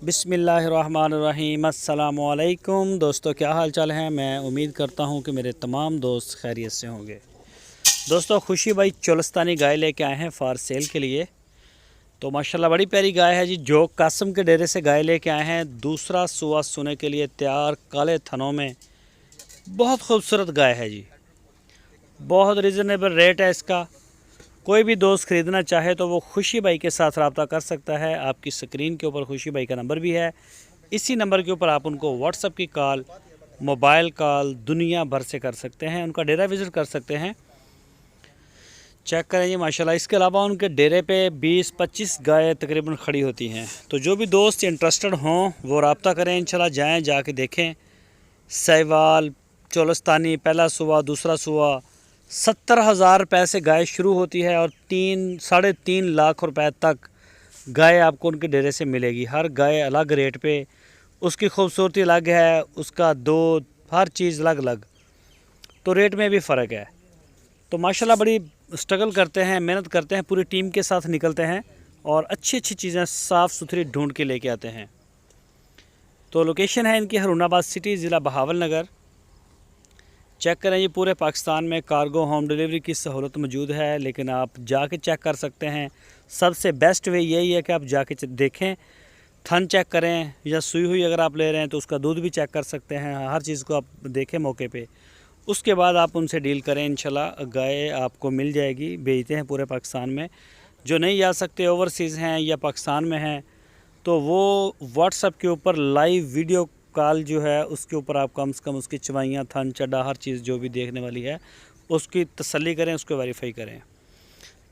बिस्मिल्लाहिर्रहमानिर्रहीम। अस्सलामुअलैकुम दोस्तों, क्या हाल चाल है। मैं उम्मीद करता हूँ कि मेरे तमाम दोस्त खैरियत से होंगे। दोस्तों, खुशी भाई चोलस्तानी गाय लेके आए हैं फॉर सेल के लिए। तो माशाल्लाह बड़ी प्यारी गाय है जी। जो कासम के डेरे से गाय लेके आए हैं, दूसरा सुआ सुने के लिए तैयार, काले थनों में, बहुत खूबसूरत गाय है जी। बहुत रिजनेबल रेट है इसका। कोई भी दोस्त ख़रीदना चाहे तो वो खुशी भाई के साथ रब्ता कर सकता है। आपकी स्क्रीन के ऊपर खुशी भाई का नंबर भी है। इसी नंबर के ऊपर आप उनको व्हाट्सएप की कॉल, मोबाइल कॉल दुनिया भर से कर सकते हैं। उनका डेरा विज़िट कर सकते हैं। चेक करें जी माशाल्लाह। इसके अलावा उनके डेरे पे 20-25 गायें तकरीबन खड़ी होती हैं। तो जो भी दोस्त इंटरेस्टेड हों वो रब्ता करें, इंशाल्लाह जाएँ, जाके देखें। सहवाल, चोलस्तानी, पहला सुआ, दूसरा सुआ, 70,000 रुपये से गाय शुरू होती है और 3-3.5 लाख रुपए तक गाय आपको उनके डेरे से मिलेगी। हर गाय अलग रेट पे, उसकी खूबसूरती अलग है, उसका दूध, हर चीज़ अलग अलग, तो रेट में भी फ़र्क है। तो माशाल्लाह बड़ी स्ट्रगल करते हैं, मेहनत करते हैं, पूरी टीम के साथ निकलते हैं और अच्छी अच्छी चीज़ें साफ़ सुथरी ढूंढ के लेके आते हैं। तो लोकेशन है इनकी हरूनाबाद सिटी, ज़िला बहावल नगर। चेक करें ये पूरे पाकिस्तान में कार्गो होम डिलीवरी की सहूलत मौजूद है, लेकिन आप जाके चेक कर सकते हैं। सबसे बेस्ट वे यही है कि आप जाके देखें, थन चेक करें, या सुई हुई अगर आप ले रहे हैं तो उसका दूध भी चेक कर सकते हैं। हर चीज़ को आप देखें मौके पे, उसके बाद आप उनसे डील करें। इंशाल्लाह गाय आपको मिल जाएगी। बेचते हैं पूरे पाकिस्तान में। जो नहीं जा सकते, ओवरसीज़ हैं या पाकिस्तान में हैं, तो वो व्हाट्सएप के ऊपर लाइव वीडियो कॉल जो है उसके ऊपर आप कम से कम उसकी चवाइयाँ, थन, चड्डा, हर चीज़ जो भी देखने वाली है उसकी तसल्ली करें, उसको वेरीफाई करें।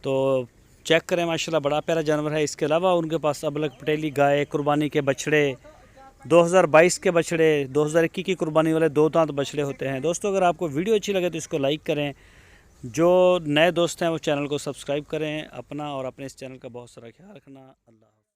तो चेक करें माशाल्लाह बड़ा प्यारा जानवर है। इसके अलावा उनके पास अबलग पटेली गाय, कुर्बानी के बछड़े, 2022 के बछड़े, 2021 की कुर्बानी वाले 2 दांत बछड़े होते हैं। दोस्तों, अगर आपको वीडियो अच्छी लगे तो इसको लाइक करें। जो नए दोस्त हैं वो चैनल को सब्सक्राइब करें। अपना और अपने इस चैनल का बहुत सारा ख्याल रखना। अल्लाह।